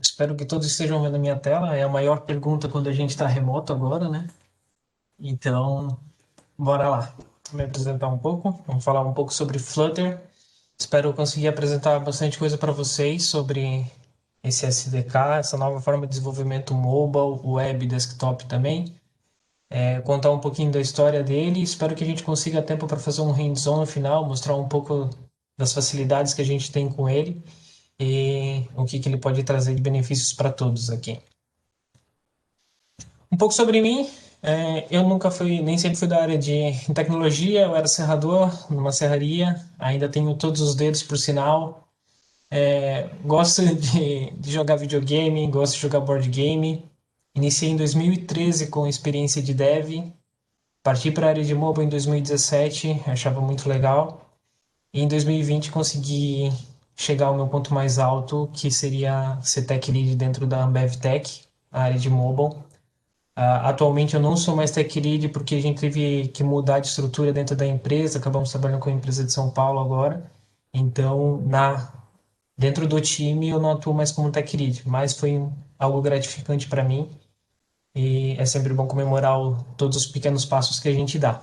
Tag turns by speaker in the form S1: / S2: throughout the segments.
S1: Espero que todos estejam vendo a minha tela. É a maior pergunta quando a gente está remoto agora, né? Então, bora lá. Vou me apresentar um pouco. Vamos falar um pouco sobre Flutter. Espero conseguir apresentar bastante coisa para vocês sobre esse SDK, essa nova forma de desenvolvimento mobile, web, desktop também. Contar um pouquinho da história dele. Espero que a gente consiga tempo para fazer um hands-on no final, mostrar um pouco das facilidades que a gente tem com ele e o que ele pode trazer de benefícios para todos aqui. Um pouco sobre mim, eu nunca fui, nem sempre fui da área de tecnologia, eu era serrador numa serraria, ainda tenho todos os dedos por sinal. Gosto de jogar videogame, gosto de jogar board game. Iniciei em 2013 com experiência de dev, parti para a área de mobile em 2017, achava muito legal. E em 2020 consegui chegar ao meu ponto mais alto, que seria ser tech lead dentro da Ambev Tech, a área de mobile. Atualmente eu não sou mais tech lead porque a gente teve que mudar de estrutura dentro da empresa, acabamos trabalhando com a empresa de São Paulo agora. Então, dentro do time eu não atuo mais como tech lead, mas foi algo gratificante para mim e é sempre bom comemorar todos os pequenos passos que a gente dá.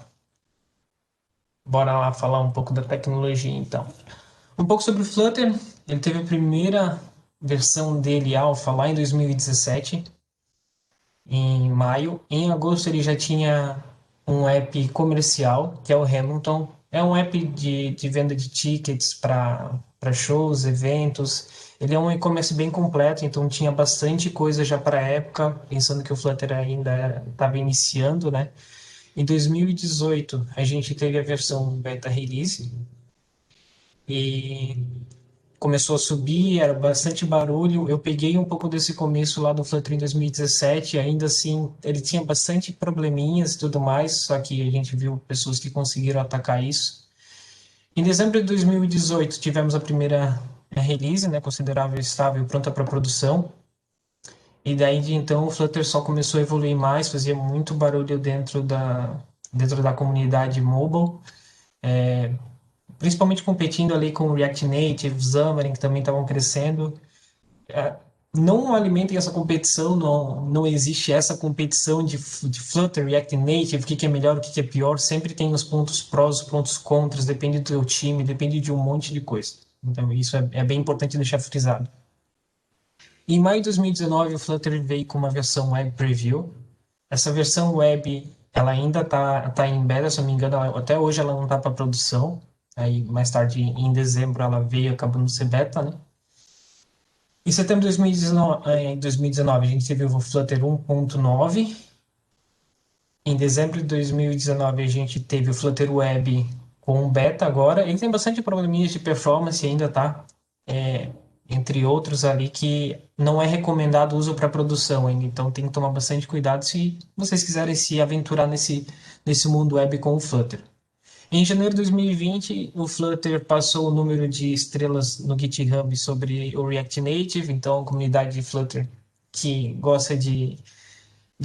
S1: Bora lá falar um pouco da tecnologia então. Um pouco sobre o Flutter, ele teve a primeira versão dele alfa lá em 2017, em maio. Em agosto ele já tinha um app comercial, que é o Hamilton. É um app de venda de tickets para shows, eventos. Ele é um e-commerce bem completo, então tinha bastante coisa já para a época, pensando que o Flutter ainda estava iniciando, né? Em 2018, a gente teve a versão beta release e começou a subir, era bastante barulho. Eu peguei um pouco desse começo lá do Flutter em 2017, ainda assim ele tinha bastante probleminhas e tudo mais, só que a gente viu pessoas que conseguiram atacar isso. Em dezembro de 2018 tivemos a primeira release, né, considerável, estável, pronta para produção. E daí de então o Flutter só começou a evoluir mais, fazia muito barulho dentro da comunidade mobile, principalmente competindo ali com o React Native, Xamarin, que também estavam crescendo. Não alimentem essa competição, não existe essa competição de Flutter, React Native, o que é melhor, o que é pior, sempre tem os pontos prós, os pontos contras, depende do teu time, depende de um monte de coisa. Então isso é bem importante deixar frisado. Em maio de 2019, o Flutter veio com uma versão Web Preview. Essa versão web, ela ainda tá em beta, se eu não me engano, até hoje ela não está para produção. Aí mais tarde, em dezembro, ela veio acabando de ser beta, né? Em setembro de 2019, a gente teve o Flutter 1.9. Em dezembro de 2019, a gente teve o Flutter Web com beta agora. Ele tem bastante probleminhas de performance ainda, tá? Entre outros ali que não é recomendado uso para produção ainda. Então tem que tomar bastante cuidado se vocês quiserem se aventurar nesse mundo web com o Flutter. Em janeiro de 2020, o Flutter passou o número de estrelas no GitHub sobre o React Native, então a comunidade de Flutter que gosta de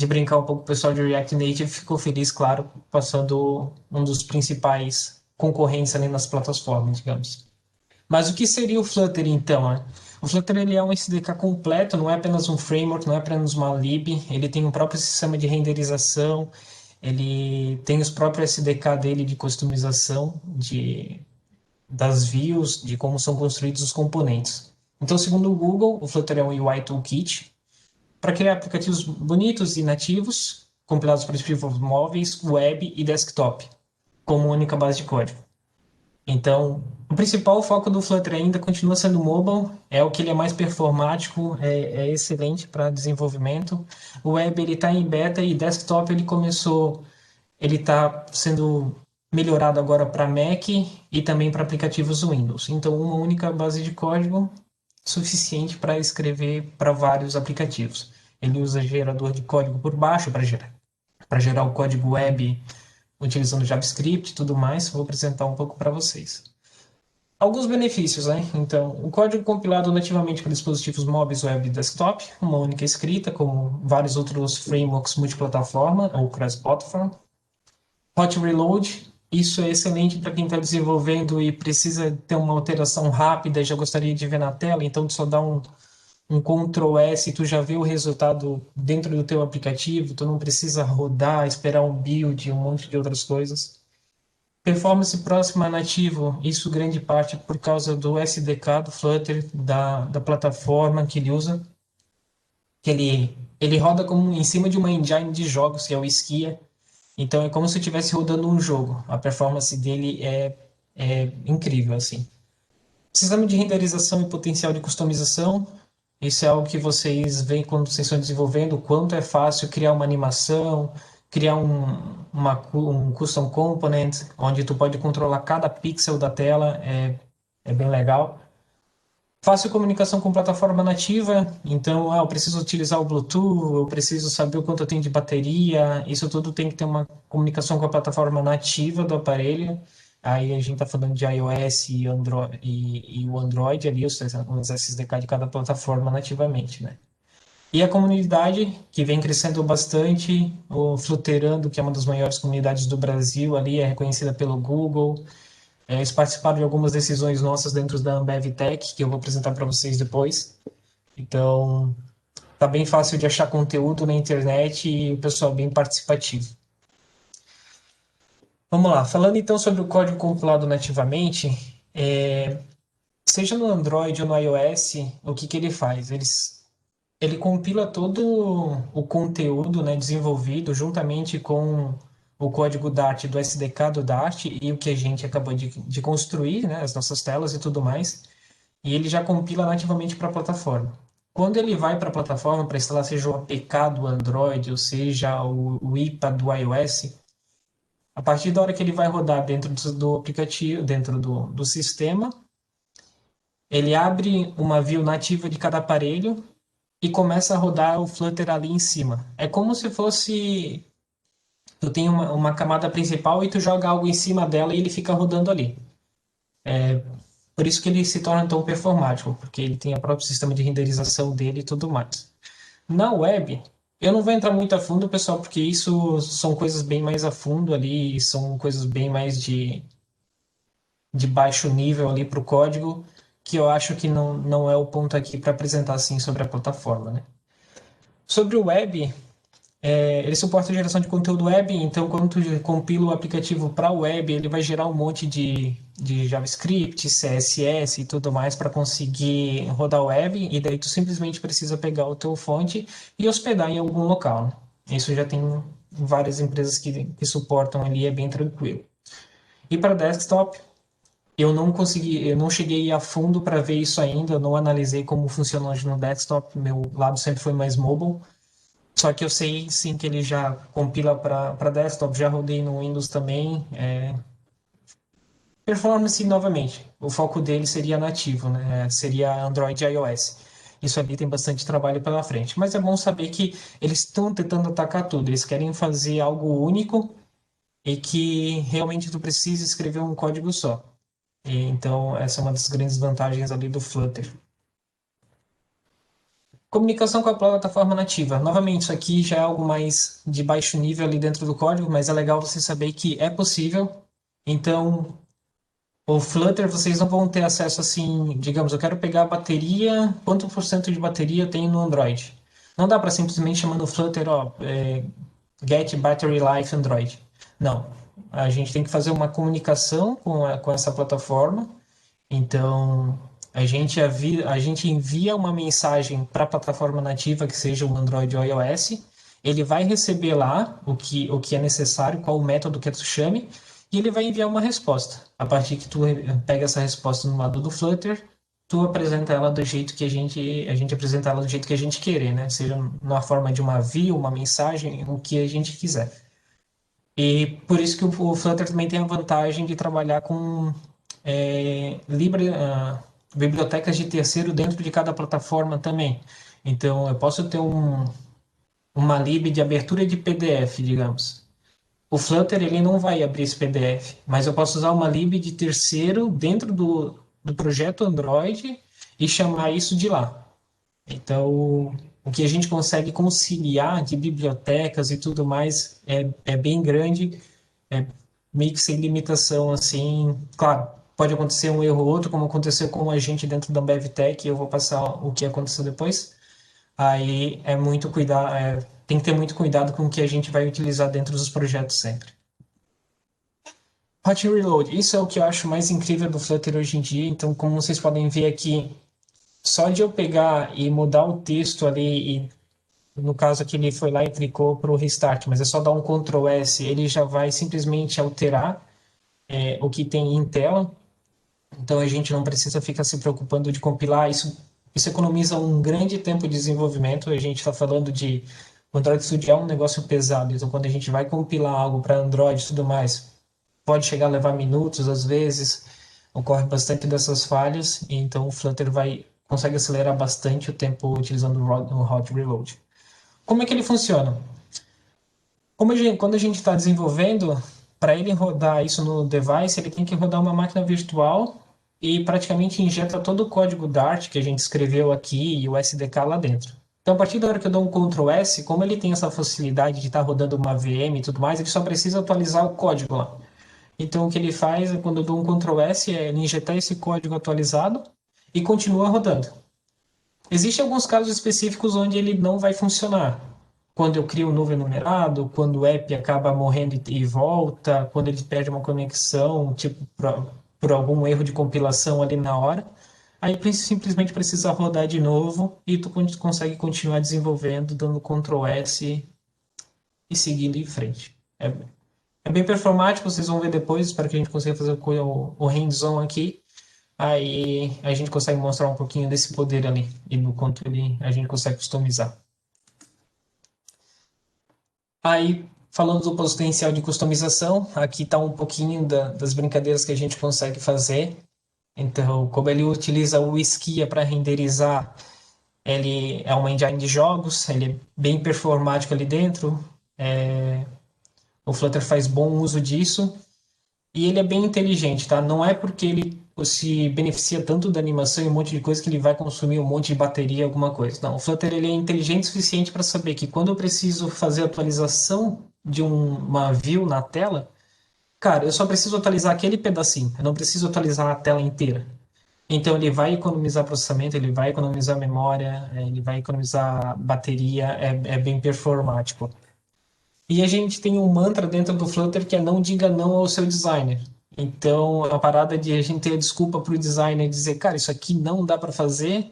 S1: brincar um pouco com o pessoal de React Native ficou feliz, claro, passando um dos principais concorrentes ali nas plataformas, digamos. Mas o que seria o Flutter então, né? O Flutter ele é um SDK completo, não é apenas um framework, não é apenas uma lib, ele tem um próprio sistema de renderização, ele tem os próprios SDK dele de customização das views, de como são construídos os componentes. Então, segundo o Google, o Flutter é um UI Toolkit para criar aplicativos bonitos e nativos, compilados para dispositivos móveis, web e desktop, como única base de código. Então, o principal foco do Flutter ainda continua sendo mobile, é o que ele é mais performático, é excelente para desenvolvimento. O web ele está em beta e desktop ele está sendo melhorado agora para Mac e também para aplicativos Windows. Então, uma única base de código suficiente para escrever para vários aplicativos. Ele usa gerador de código por baixo para gerar o código web utilizando JavaScript e tudo mais. Vou apresentar um pouco para vocês. Alguns benefícios, né? Então, o código compilado nativamente para dispositivos móveis, web e desktop, uma única escrita, como vários outros frameworks multiplataforma ou cross-platform. Hot Reload, isso é excelente para quem está desenvolvendo e precisa ter uma alteração rápida e já gostaria de ver na tela, então só dá um Ctrl S, tu já vê o resultado dentro do teu aplicativo, tu não precisa rodar, esperar um build, um monte de outras coisas. Performance próxima a nativo, isso grande parte por causa do SDK do Flutter, da plataforma que ele usa, que ele roda como em cima de uma engine de jogos, que é o Skia. Então é como se estivesse rodando um jogo. A performance dele é incrível, assim. Sistema de renderização e potencial de customização. Isso é algo que vocês veem quando vocês estão desenvolvendo, o quanto é fácil criar uma animação, criar um custom component, onde tu pode controlar cada pixel da tela, é bem legal. Fácil comunicação com plataforma nativa, então, eu preciso utilizar o Bluetooth, eu preciso saber o quanto eu tenho de bateria, isso tudo tem que ter uma comunicação com a plataforma nativa do aparelho. Aí a gente está falando de iOS e, Android, e o Android ali, os SDK de cada plataforma nativamente, né? E a comunidade, que vem crescendo bastante, o Fluterando, que é uma das maiores comunidades do Brasil, ali é reconhecida pelo Google. Eles participaram de algumas decisões nossas dentro da Ambev Tech, que eu vou apresentar para vocês depois. Então, tá bem fácil de achar conteúdo na internet e o pessoal bem participativo. Vamos lá, falando então sobre o código compilado nativamente, seja no Android ou no iOS, o que que ele faz? Ele compila todo o conteúdo, né, desenvolvido juntamente com o código Dart do SDK do Dart e o que a gente acabou de construir, né, as nossas telas e tudo mais, e ele já compila nativamente para a plataforma. Quando ele vai para a plataforma para instalar, seja o APK do Android, ou seja o IPA do iOS, a partir da hora que ele vai rodar dentro do aplicativo, dentro do sistema, ele abre uma view nativa de cada aparelho e começa a rodar o Flutter ali em cima. É como se fosse tu tem uma camada principal e tu joga algo em cima dela e ele fica rodando ali. Por isso que ele se torna tão performático, porque ele tem o próprio sistema de renderização dele e tudo mais. Na web, eu não vou entrar muito a fundo, pessoal, porque isso são coisas bem mais a fundo ali, são coisas bem mais de baixo nível ali para o código, que eu acho que não é o ponto aqui para apresentar assim sobre a plataforma, né? Sobre o web, ele suporta a geração de conteúdo web, então quando tu compila o aplicativo para web, ele vai gerar um monte de JavaScript, CSS e tudo mais para conseguir rodar web, e daí tu simplesmente precisa pegar o teu fonte e hospedar em algum local, né? Isso já tem várias empresas que suportam ali, é bem tranquilo. E para desktop, eu não cheguei a fundo para ver isso ainda, eu não analisei como funciona hoje no desktop, meu lado sempre foi mais mobile, só que eu sei sim que ele já compila para desktop, já rodei no Windows também. Performance, novamente, o foco dele seria nativo, né? Seria Android e iOS. Isso ali tem bastante trabalho pela frente. Mas é bom saber que eles estão tentando atacar tudo. Eles querem fazer algo único e que realmente tu precisa escrever um código só. E, então, essa é uma das grandes vantagens ali do Flutter. Comunicação com a plataforma nativa. Novamente, isso aqui já é algo mais de baixo nível ali dentro do código, mas é legal você saber que é possível. Então, o Flutter, vocês não vão ter acesso assim, digamos, eu quero pegar a bateria, quanto por cento de bateria eu tenho no Android. Não dá para simplesmente chamar no Flutter, ó, get battery life Android. Não. A gente tem que fazer uma comunicação com essa plataforma. Então, a gente envia uma mensagem para a plataforma nativa, que seja o Android ou o iOS. Ele vai receber lá o que é necessário, qual o método que tu chame, e ele vai enviar uma resposta. A partir que tu pega essa resposta no lado do Flutter, tu apresenta ela do jeito que a gente apresenta ela do jeito que a gente querer, né? Seja na forma de uma view, uma mensagem, o que a gente quiser. E por isso que o Flutter também tem a vantagem de trabalhar com bibliotecas de terceiro dentro de cada plataforma também. Então, eu posso ter uma lib de abertura de PDF, digamos. O Flutter ele não vai abrir esse PDF, mas eu posso usar uma lib de terceiro dentro do projeto Android e chamar isso de lá. Então, o que a gente consegue conciliar de bibliotecas e tudo mais é bem grande, é meio que sem limitação, assim, claro. pode acontecer um erro ou outro, como aconteceu com a gente dentro da Ambev Tech, e eu vou passar o que aconteceu depois. Aí é muito cuidar, tem que ter muito cuidado com o que a gente vai utilizar dentro dos projetos sempre. Hot Reload, isso é o que eu acho mais incrível do Flutter hoje em dia. Então, como vocês podem ver aqui, só de eu pegar e mudar o texto ali, e no caso aqui ele foi lá e clicou para o restart, mas é só dar um Ctrl S, ele já vai simplesmente alterar o que tem em tela. Então a gente não precisa ficar se preocupando de compilar. Isso economiza um grande tempo de desenvolvimento. A gente está falando de. O Android Studio é um negócio pesado, então quando a gente vai compilar algo para Android e tudo mais, pode chegar a levar minutos às vezes, ocorre bastante dessas falhas, e então o Flutter consegue acelerar bastante o tempo utilizando o Hot Reload. Como é que ele funciona? Quando a gente está desenvolvendo, para ele rodar isso no device, ele tem que rodar uma máquina virtual e praticamente injeta todo o código Dart que a gente escreveu aqui e o SDK lá dentro. Então, a partir da hora que eu dou um Ctrl S, como ele tem essa facilidade de estar rodando uma VM e tudo mais, ele só precisa atualizar o código lá. Então, o que ele faz, quando eu dou um Ctrl S, é ele injetar esse código atualizado e continua rodando. Existem alguns casos específicos onde ele não vai funcionar. Quando eu crio um novo enumerado, quando o app acaba morrendo e volta, quando ele perde uma conexão, tipo, por algum erro de compilação ali na hora, aí simplesmente precisa rodar de novo e tu consegue continuar desenvolvendo, dando Ctrl S e seguindo em frente. É bem performático, vocês vão ver depois, para que a gente consiga fazer o hands-on aqui. Aí a gente consegue mostrar um pouquinho desse poder ali e do quanto a gente consegue customizar. Aí, falando do potencial de customização, aqui está um pouquinho das brincadeiras que a gente consegue fazer. Então, como ele utiliza o Skia para renderizar, ele é uma engine de jogos, ele é bem performático ali dentro. O Flutter faz bom uso disso. E ele é bem inteligente, tá? Não é porque ele se beneficia tanto da animação e um monte de coisa que ele vai consumir um monte de bateria, alguma coisa. Não, o Flutter ele é inteligente o suficiente para saber que quando eu preciso fazer a atualização de uma view na tela, cara, eu só preciso atualizar aquele pedacinho, eu não preciso atualizar a tela inteira. Então ele vai economizar processamento, ele vai economizar memória, ele vai economizar bateria, é bem performático. E a gente tem um mantra dentro do Flutter que é não diga não ao seu designer. Então, a parada de a gente ter a desculpa para o designer dizer, cara, isso aqui não dá para fazer,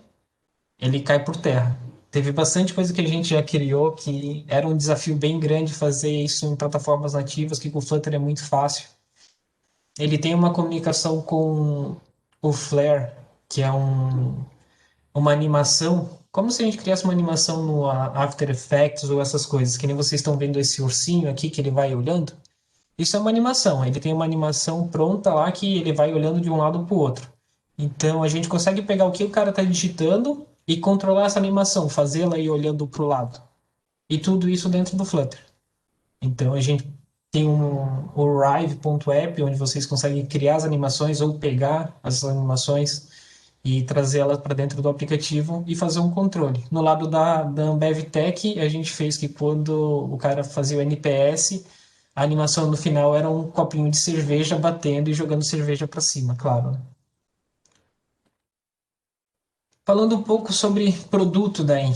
S1: ele cai por terra. Teve bastante coisa que a gente já criou que era um desafio bem grande fazer isso em plataformas nativas, que com o Flutter é muito fácil. Ele tem uma comunicação com o Flare, que é uma animação, como se a gente criasse uma animação no After Effects ou essas coisas, que nem vocês estão vendo esse ursinho aqui que ele vai olhando. Isso é uma animação, ele tem uma animação pronta lá que ele vai olhando de um lado para o outro. Então a gente consegue pegar o que o cara está digitando e controlar essa animação, fazê-la ir olhando para o lado. E tudo isso dentro do Flutter. Então a gente tem o Rive.app, onde vocês conseguem criar as animações ou pegar as animações e trazê-las para dentro do aplicativo e fazer um controle. No lado da Ambev Tech, a gente fez que quando o cara fazia o NPS, a animação no final era um copinho de cerveja batendo e jogando cerveja para cima, claro, né? Falando um pouco sobre produto daí,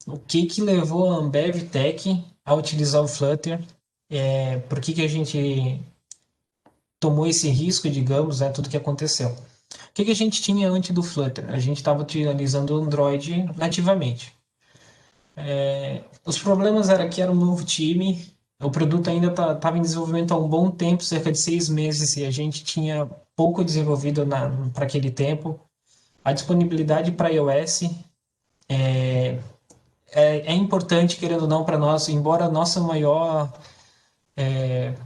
S1: o que que levou a Ambev Tech a utilizar o Flutter? Por que que a gente tomou esse risco, digamos, né, tudo que aconteceu? O que que a gente tinha antes do Flutter? A gente estava utilizando o Android nativamente. Os problemas era que era um novo time, o produto ainda estava em desenvolvimento há um bom tempo, cerca de 6 meses, e a gente tinha pouco desenvolvido para aquele tempo. A disponibilidade para iOS é importante, querendo ou não, para nós, embora a nossa maior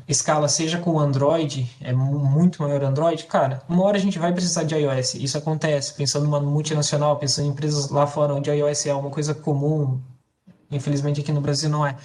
S1: escala seja com Android, é muito maior Android, cara, uma hora a gente vai precisar de iOS. Isso acontece, pensando numa multinacional, pensando em empresas lá fora onde iOS é uma coisa comum, infelizmente aqui no Brasil não é.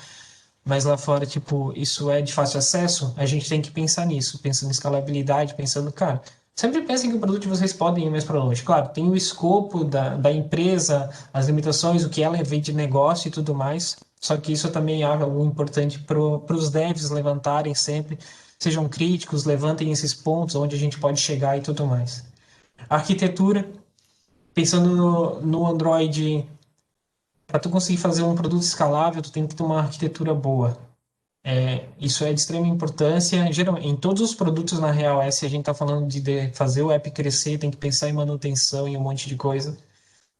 S1: Mas lá fora, tipo, isso é de fácil acesso, a gente tem que pensar nisso, pensando em escalabilidade, pensando, cara, sempre pensem que o produto de vocês podem ir mais para longe. Claro, tem o escopo da empresa, as limitações, o que ela vê de negócio e tudo mais, só que isso também é algo importante para os devs levantarem sempre. sejam críticos, levantem esses pontos onde a gente pode chegar e tudo mais. Arquitetura, pensando no Android, para tu conseguir fazer um produto escalável, tu tem que ter uma arquitetura boa. Isso é de extrema importância. Geralmente, em todos os produtos, na real, se a gente está falando de fazer o app crescer, tem que pensar em manutenção e um monte de coisa.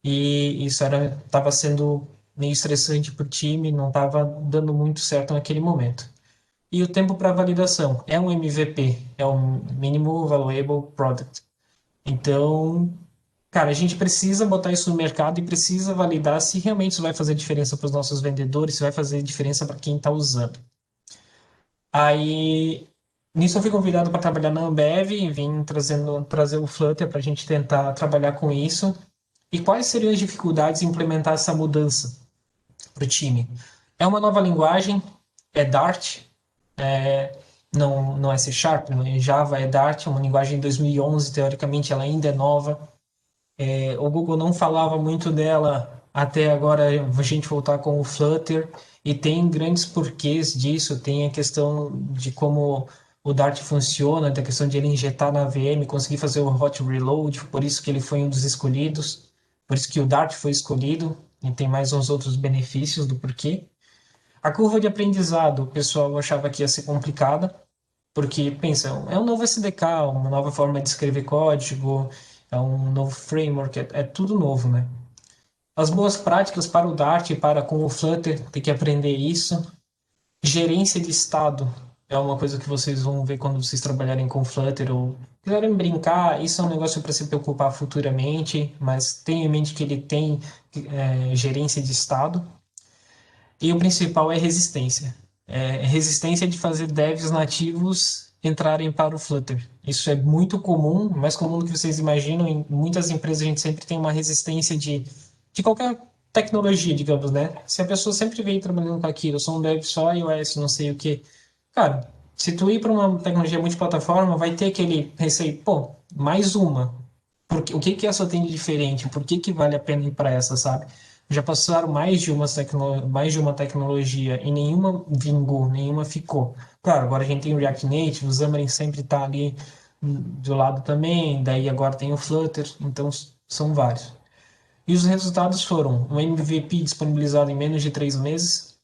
S1: E isso estava sendo meio estressante para o time, não estava dando muito certo naquele momento. E o tempo para validação é um MVP, é um Minimal Valuable Product. Então, cara, a gente precisa botar isso no mercado e precisa validar se realmente isso vai fazer diferença para os nossos vendedores, se vai fazer diferença para quem está usando. Aí, nisso eu fui convidado para trabalhar na Ambev e vim trazer o Flutter para a gente tentar trabalhar com isso. E quais seriam as dificuldades em implementar essa mudança para o time? É uma nova linguagem, é Dart, não é C Sharp, não é Java, é Dart, é uma linguagem de 2011, teoricamente ela ainda é nova. O Google não falava muito dela até agora a gente voltar com o Flutter, e tem grandes porquês disso, tem a questão de como o Dart funciona, da questão de ele injetar na VM, conseguir fazer o hot reload, por isso que ele foi um dos escolhidos, por isso que o Dart foi escolhido, e tem mais uns outros benefícios do porquê. A curva de aprendizado, o pessoal achava que ia ser complicada, porque, pensa, é um novo SDK, uma nova forma de escrever código, é um novo framework, é tudo novo, né? As boas práticas para o Dart e para com o Flutter, tem que aprender isso. Gerência de estado é uma coisa que vocês vão ver quando vocês trabalharem com Flutter ou quiserem brincar, isso é um negócio para se preocupar futuramente, mas tenha em mente que ele tem gerência de estado. E o principal é resistência. Resistência de fazer devs nativos entrarem para o Flutter. Isso é muito comum, mais comum do que vocês imaginam. Em muitas empresas a gente sempre tem uma resistência de qualquer tecnologia, digamos, né? Se a pessoa sempre vem trabalhando com aquilo, eu sou um dev só iOS, não sei o que. Cara, se tu ir para uma tecnologia multiplataforma, vai ter aquele receio, pô, mais uma. O que que essa tem de diferente? Por que que vale a pena ir para essa, sabe? Já passaram mais de uma tecnologia e nenhuma vingou, nenhuma ficou. Claro, agora a gente tem o React Native, o Xamarin sempre está ali do lado também, daí agora tem o Flutter, então são vários. E os resultados foram um MVP disponibilizado em menos de 3 meses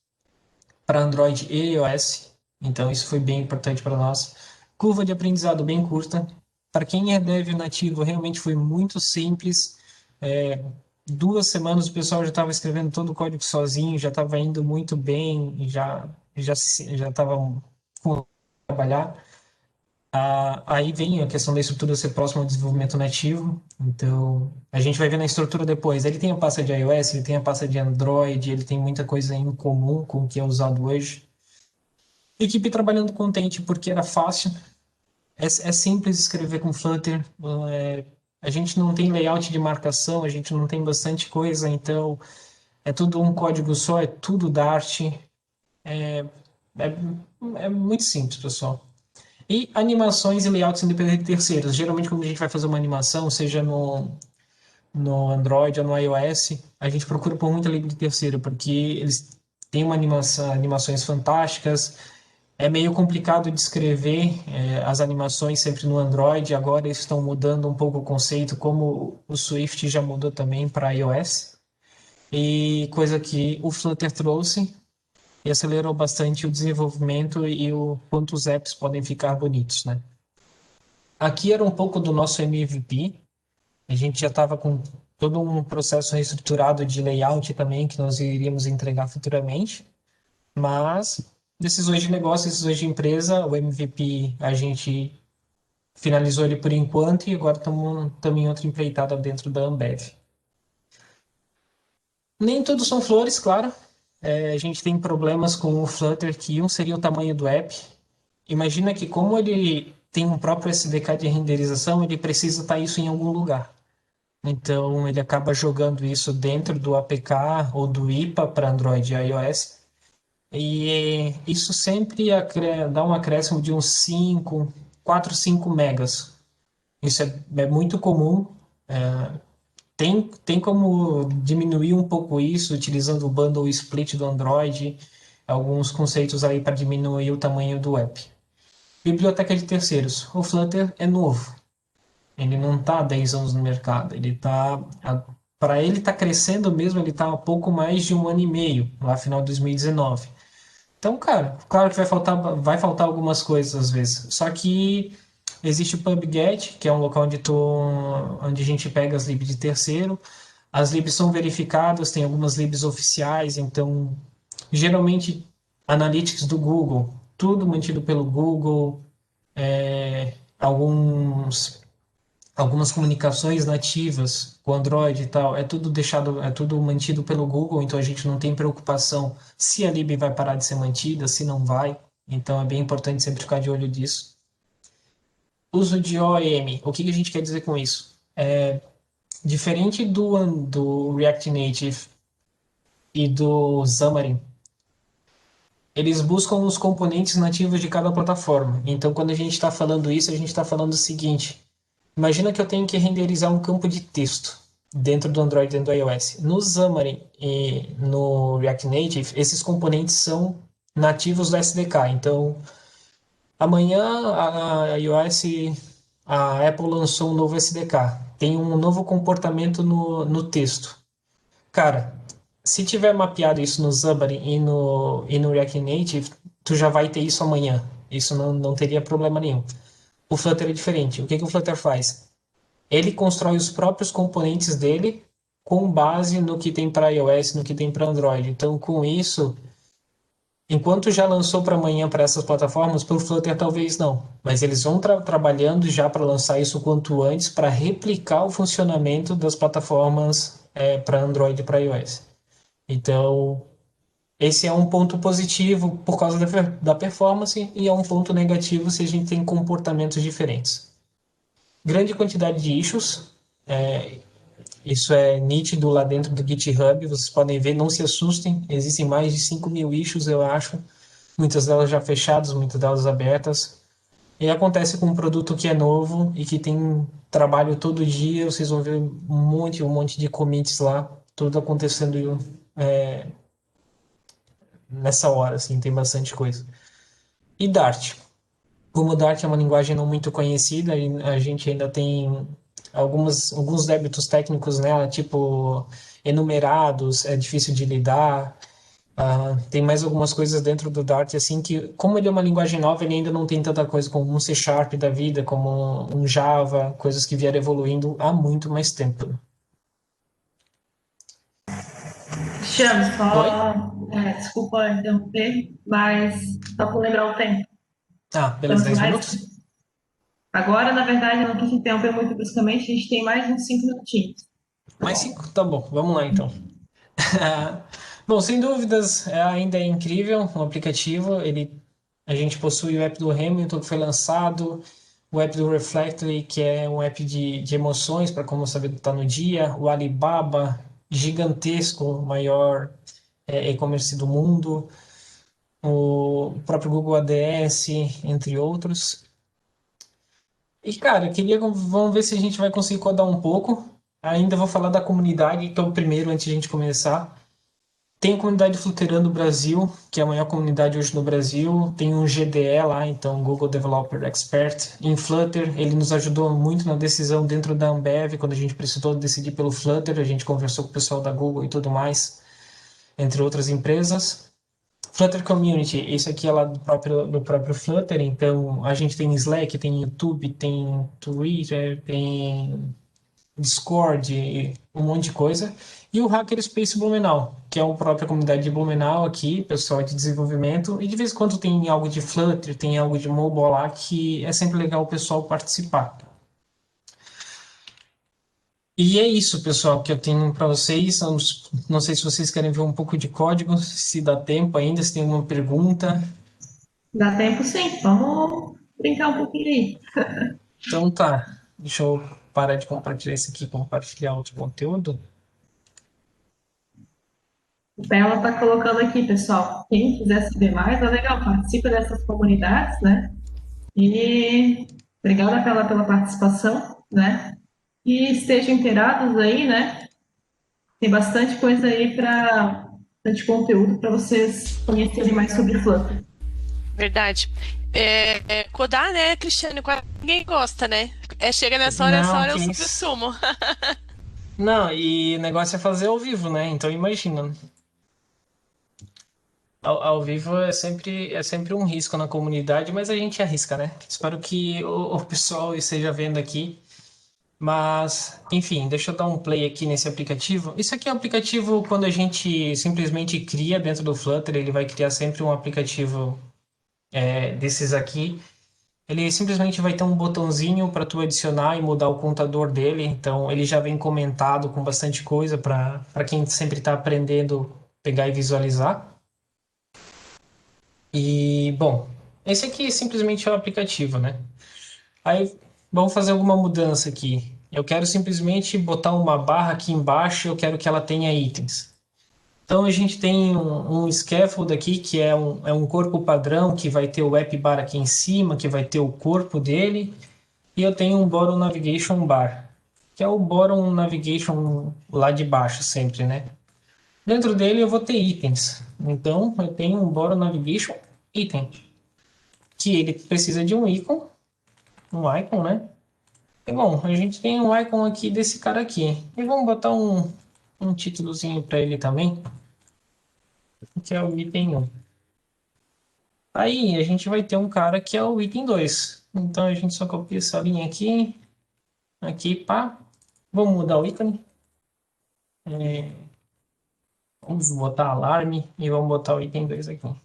S1: para Android e iOS, então isso foi bem importante para nós. Curva de aprendizado bem curta. Para quem é dev nativo, realmente foi muito simples. 2 semanas o pessoal já estava escrevendo todo o código sozinho, já estava indo muito bem, já estava com trabalhar. Aí vem a questão da estrutura ser próxima ao desenvolvimento nativo. Então, a gente vai ver na estrutura depois. Ele tem a pasta de iOS, ele tem a pasta de Android, ele tem muita coisa em comum com o que é usado hoje. Equipe trabalhando contente porque era fácil. É simples escrever com Flutter. A gente não tem layout de marcação, a gente não tem bastante coisa, então é tudo um código só, é tudo Dart. É muito simples, pessoal. E animações e layouts independentes de terceiros. Geralmente, quando a gente vai fazer uma animação, seja no Android ou no iOS, a gente procura por muita livre de terceiro, porque eles têm animações fantásticas. É meio complicado de escrever as animações sempre no Android. Agora eles estão mudando um pouco o conceito, como o Swift já mudou também para iOS. E coisa que o Flutter trouxe e acelerou bastante o desenvolvimento e o quanto os apps podem ficar bonitos, né? Aqui era um pouco do nosso MVP. A gente já estava com todo um processo reestruturado de layout também que nós iríamos entregar futuramente. Mas decisões de negócio, decisões de empresa, o MVP a gente finalizou ele por enquanto e agora estamos em outra empreitada dentro da Ambev. Nem tudo são flores, claro. A gente tem problemas com o Flutter, que um seria o tamanho do app. Imagina que como ele tem um próprio SDK de renderização, ele precisa estar isso em algum lugar. Então ele acaba jogando isso dentro do APK ou do IPA para Android e iOS. E isso sempre dá um acréscimo de uns 5 megas. Isso é muito comum. Tem como diminuir um pouco isso utilizando o bundle split do Android, alguns conceitos aí para diminuir o tamanho do app. Biblioteca de terceiros. O Flutter é novo. Ele não está há 10 anos no mercado. Para ele estar crescendo mesmo, ele está há pouco mais de um ano e meio, lá final de 2019. Então, cara, claro que vai faltar algumas coisas às vezes. Só que existe o PubGet, que é um local onde a gente pega as libs de terceiro. As libs são verificadas, tem algumas libs oficiais, então geralmente analytics do Google, tudo mantido pelo Google, algumas comunicações nativas com Android e tal, é tudo mantido pelo Google, então a gente não tem preocupação se a lib vai parar de ser mantida, se não vai. Então é bem importante sempre ficar de olho disso. Uso de OEM, o que a gente quer dizer com isso? Diferente do React Native e do Xamarin, eles buscam os componentes nativos de cada plataforma. Então, quando a gente está falando isso, a gente está falando o seguinte: imagina que eu tenho que renderizar um campo de texto dentro do Android e dentro do iOS. No Xamarin e no React Native, esses componentes são nativos do SDK. Então, amanhã a iOS, a Apple lançou um novo SDK. Tem um novo comportamento no texto. Cara, se tiver mapeado isso no Xamarin e no React Native, tu já vai ter isso amanhã. Isso não teria problema nenhum. O Flutter é diferente. O que o Flutter faz? Ele constrói os próprios componentes dele com base no que tem para iOS, no que tem para Android. Então, com isso, enquanto já lançou para amanhã para essas plataformas, para o Flutter talvez não. Mas eles vão trabalhando já para lançar isso o quanto antes para replicar o funcionamento das plataformas para Android e para iOS. Então, esse é um ponto positivo por causa da performance e é um ponto negativo se a gente tem comportamentos diferentes. Grande quantidade de issues, isso é nítido lá dentro do GitHub, vocês podem ver, não se assustem, existem mais de 5.000 issues, eu acho, muitas delas já fechadas, muitas delas abertas. E acontece com um produto que é novo e que tem trabalho todo dia, vocês vão ver um monte de commits lá, tudo acontecendo nessa hora, assim, tem bastante coisa. E Dart. Como Dart é uma linguagem não muito conhecida e a gente ainda tem alguns débitos técnicos nela, tipo enumerados, é difícil de lidar. Tem mais algumas coisas dentro do Dart, assim, que como ele é uma linguagem nova, ele ainda não tem tanta coisa como um C Sharp da vida, como um Java, coisas que vieram evoluindo há muito mais tempo.
S2: Cristiano,
S1: Oi?
S2: desculpa interromper, mas só para lembrar o tempo.
S1: Ah, beleza,
S2: Temos
S1: 10
S2: mais.
S1: minutos?
S2: Agora, na verdade, não quis interromper muito bruscamente, a gente tem mais uns 5 minutinhos. Tá
S1: Mais
S2: bom?
S1: 5? Tá bom, vamos lá então. Bom, sem dúvidas, ainda é incrível o aplicativo. A gente possui o app do Hamilton, que foi lançado, o app do Reflectly, que é um app de emoções, para como saber que está no dia, o Alibaba, gigantesco, o maior e-commerce do mundo, o próprio Google ADS, entre outros. E, cara, vamos ver se a gente vai conseguir codar um pouco. Ainda vou falar da comunidade, então, primeiro, antes de a gente começar. Tem a comunidade Fluterando Brasil, que é a maior comunidade hoje no Brasil. Tem um GDE lá, então Google Developer Expert em Flutter. Ele nos ajudou muito na decisão dentro da Ambev, quando a gente precisou decidir pelo Flutter. A gente conversou com o pessoal da Google e tudo mais, entre outras empresas. Flutter Community, isso aqui é lá do próprio Flutter. Então a gente tem Slack, tem YouTube, tem Twitter, tem Discord, um monte de coisa. E o Hackerspace Blumenau, que é a própria comunidade de Blumenau aqui, pessoal de desenvolvimento. E de vez em quando tem algo de Flutter, tem algo de mobile lá, que é sempre legal o pessoal participar. E é isso, pessoal, que eu tenho para vocês. Não sei se vocês querem ver um pouco de código, se dá tempo ainda, se tem alguma pergunta.
S2: Dá tempo sim, vamos brincar um pouquinho aí.
S1: Então tá, deixa eu parar de compartilhar isso aqui, compartilhar outro conteúdo.
S2: O Bela está colocando aqui, pessoal. Quem quiser saber mais, é legal, participa dessas comunidades, né? E obrigada pela participação, né? E estejam inteirados aí, né? Tem bastante coisa aí bastante conteúdo para vocês conhecerem mais sobre Flutter.
S3: Verdade. Codar, né, Cristiano? Quase ninguém gosta, né? Chega nessa
S1: Não,
S3: hora é
S1: que
S3: o
S1: isso.
S3: supra-sumo.
S1: Não, e o negócio é fazer ao vivo, né? Então imagina, né? Ao vivo é sempre um risco na comunidade, mas a gente arrisca, né? Espero que o pessoal esteja vendo aqui. Mas, enfim, deixa eu dar um play aqui nesse aplicativo. Isso aqui é um aplicativo quando a gente simplesmente cria dentro do Flutter, ele vai criar sempre um aplicativo desses aqui. Ele simplesmente vai ter um botãozinho para tu adicionar e mudar o contador dele. Então, ele já vem comentado com bastante coisa para quem sempre está aprendendo pegar e visualizar. E, bom, esse aqui simplesmente é o aplicativo, né? Aí, vamos fazer alguma mudança aqui. Eu quero simplesmente botar uma barra aqui embaixo, eu quero que ela tenha itens. Então, a gente tem um scaffold aqui, que é um corpo padrão, que vai ter o app bar aqui em cima, que vai ter o corpo dele. E eu tenho um bottom navigation bar, que é o bottom navigation lá de baixo sempre, né? Dentro dele eu vou ter itens. Então, eu tenho um bottom navigation item, que ele precisa de um icon, né? E bom, a gente tem um icon aqui desse cara aqui. E vamos botar um títulozinho para ele também, que é o item 1. Aí a gente vai ter um cara que é o item 2. Então a gente só copia essa linha aqui, aqui, pá. Vamos mudar o ícone. Vamos botar alarme e vamos botar o item 2 aqui.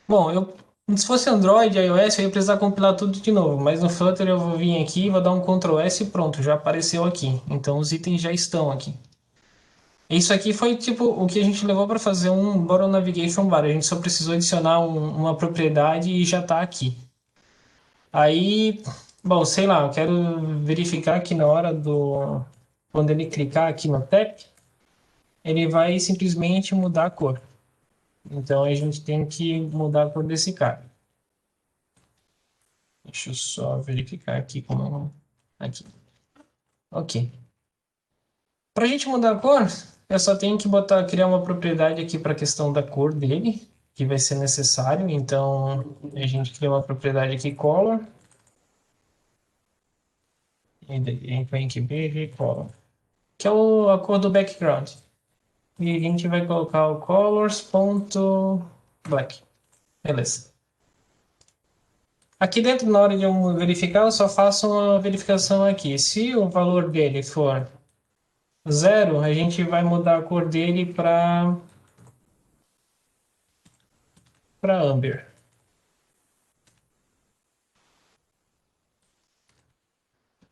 S1: Bom, se fosse Android, iOS, eu ia precisar compilar tudo de novo, mas no Flutter eu vou vir aqui, vou dar um Ctrl S e pronto, já apareceu aqui. Então os itens já estão aqui. Isso aqui foi tipo o que a gente levou para fazer um Bottom Navigation Bar. A gente só precisou adicionar uma propriedade e já está aqui. Aí, bom, sei lá, eu quero verificar que na hora do quando ele clicar aqui no tab, ele vai simplesmente mudar a cor. Então a gente tem que mudar a cor desse cara. Deixa eu só verificar aqui como. Aqui. Ok. Para a gente mudar a cor, eu só tenho que criar uma propriedade aqui para a questão da cor dele, que vai ser necessário. Então a gente cria uma propriedade aqui, color. E daí a gente vem aqui, BG color, que é a cor do background. E a gente vai colocar o colors.black. Beleza. Aqui dentro, na hora de eu verificar, eu só faço uma verificação aqui. Se o valor dele for 0, a gente vai mudar a cor dele para amber.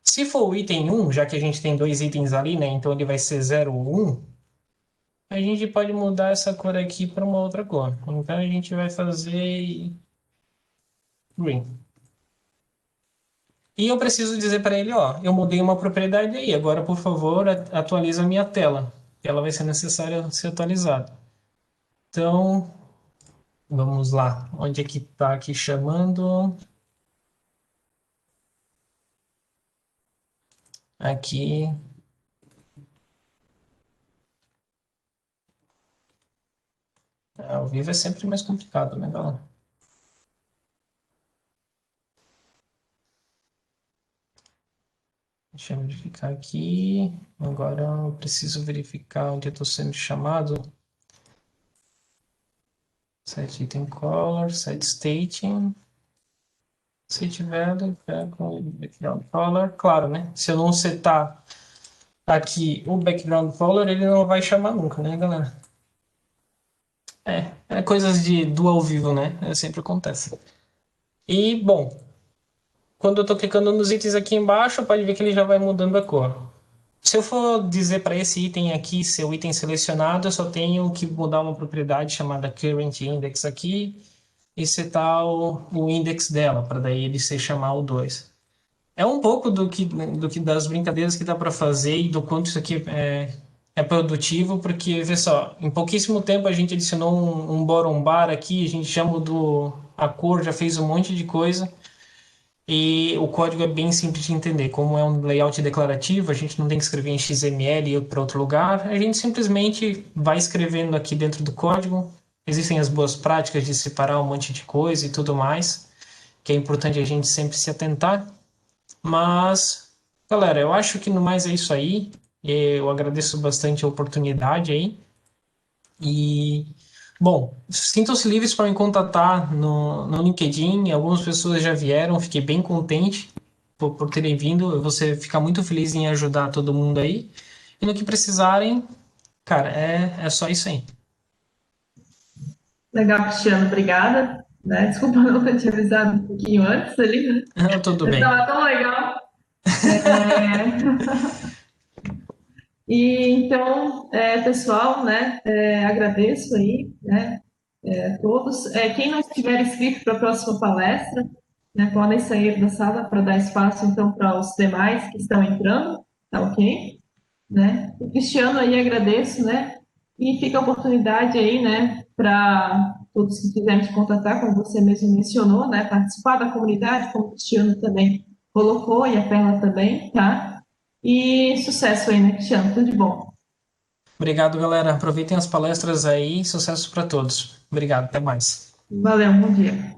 S1: Se for o item 1, já que a gente tem dois itens ali, né? Então ele vai ser 0 ou 1. A gente pode mudar essa cor aqui para uma outra cor. Então a gente vai fazer green. E eu preciso dizer para ele, ó, eu mudei uma propriedade aí. Agora, por favor, atualiza a minha tela. Ela vai ser necessária ser atualizada. Então, vamos lá. Onde é que está aqui chamando? Aqui. Ao vivo é sempre mais complicado, né, galera? Deixa eu verificar aqui. Agora eu preciso verificar onde eu estou sendo chamado. Set item color, set stating. Set value, background color. Claro, né? Se eu não setar aqui o background color, ele não vai chamar nunca, né, galera? É coisas do ao vivo, né? Sempre acontece. E, bom, quando eu estou clicando nos itens aqui embaixo, pode ver que ele já vai mudando a cor. Se eu for dizer para esse item aqui ser o item selecionado, eu só tenho que mudar uma propriedade chamada current index aqui e setar o index dela, para daí ele se chamar o 2. É um pouco do que das brincadeiras que dá para fazer e do quanto isso aqui é produtivo, porque, vê só, em pouquíssimo tempo a gente adicionou um bottom bar aqui, a gente já mudou a cor, já fez um monte de coisa. E o código é bem simples de entender. Como é um layout declarativo, a gente não tem que escrever em XML e ir para outro lugar. A gente simplesmente vai escrevendo aqui dentro do código existem as boas práticas de separar um monte de coisa e tudo mais, que é importante a gente sempre se atentar. Mas, galera, eu acho que no mais é isso aí. Eu agradeço bastante a oportunidade aí. E, bom, sintam-se livres para me contatar no LinkedIn. Algumas pessoas já vieram, fiquei bem contente por terem vindo. Eu vou ficar muito feliz em ajudar todo mundo aí. E no que precisarem, cara, é só isso aí.
S2: Legal, Cristiano, obrigada. Né? Desculpa não ter te avisado um pouquinho antes ali, né?
S1: Tudo
S2: Mas
S1: bem.
S2: estava tão legal. E então, pessoal, né, agradeço aí, né, a todos. Quem não estiver inscrito para a próxima palestra, né, podem sair da sala para dar espaço, então, para os demais que estão entrando, tá ok? Né? O Cristiano aí agradeço, né, e fica a oportunidade aí, né, para todos que quiserem te contatar, como você mesmo mencionou, né, participar da comunidade, como o Cristiano também colocou, e a Perla também, tá? E sucesso aí, né, Cristiano? Tudo de bom.
S1: Obrigado, galera. Aproveitem as palestras aí. Sucesso para todos. Obrigado. Até mais.
S2: Valeu, bom dia.